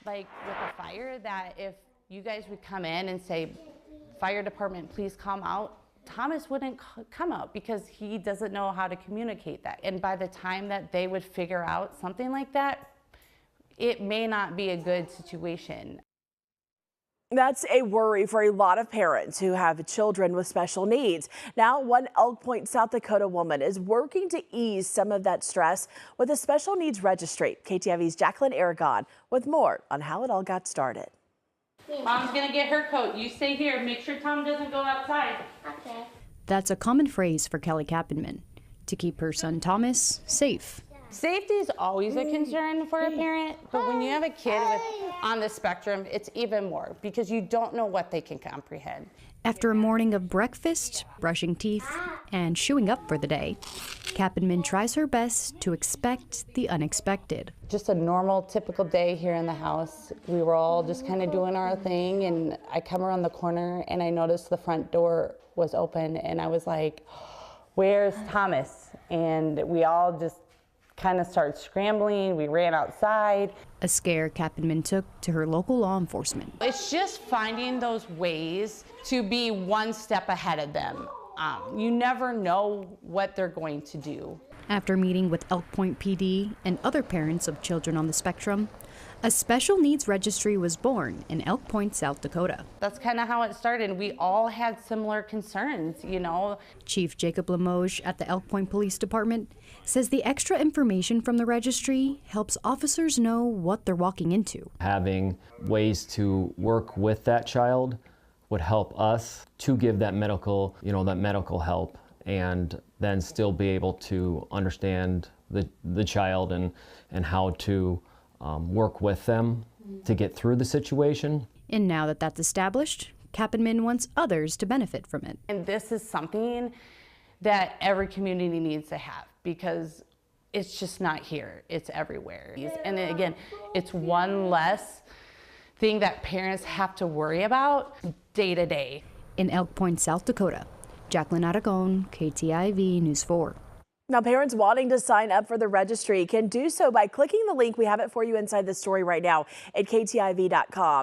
like with a fire, that if you guys would come in and say, fire department, please come out, Thomas wouldn't come out because he doesn't know how to communicate that. And by the time that they would figure out something like that, it may not be a good situation. That's a worry for a lot of parents who have children with special needs. Now, one Elk Point, South Dakota woman is working to ease some of that stress with a special needs registry. KTIV's Jacqueline Aragon with more on how it all got started. Mom's gonna get her coat. You stay here. Make sure Tom doesn't go outside. Okay. That's a common phrase for Kelly Kappenman to keep her son Thomas safe. Safety is always a concern for a parent, but when you have a kid on the spectrum, it's even more because you don't know what they can comprehend. After a morning of breakfast, brushing teeth, and shoeing up for the day, Kappenman tries her best to expect the unexpected. Just a normal, typical day here in the house. We were all just kind of doing our thing, and I come around the corner and I noticed the front door was open, and I was like, where's Thomas? And we all just kind of started scrambling. We ran outside. A scare Kappenman took to her local law enforcement. It's just finding those ways to be one step ahead of them. You never know what they're going to do. After meeting with Elk Point PD and other parents of children on the spectrum, a special needs registry was born in Elk Point, South Dakota. That's kind of how it started. We all had similar concerns, you know. Chief Jacob Limoges at the Elk Point Police Department says the extra information from the registry helps officers know what they're walking into. Having ways to work with that child would help us to give that medical, that medical help, and then still be able to understand the child and how to work with them to get through the situation. And now that that's established, Kappenman wants others to benefit from it. And this is something that every community needs to have because it's just not here, it's everywhere. And again, it's one less thing that parents have to worry about day to day. In Elk Point, South Dakota, Jacqueline Aragon, KTIV News 4. Now, parents wanting to sign up for the registry can do so by clicking the link. We have it for you inside the story right now at KTIV.com.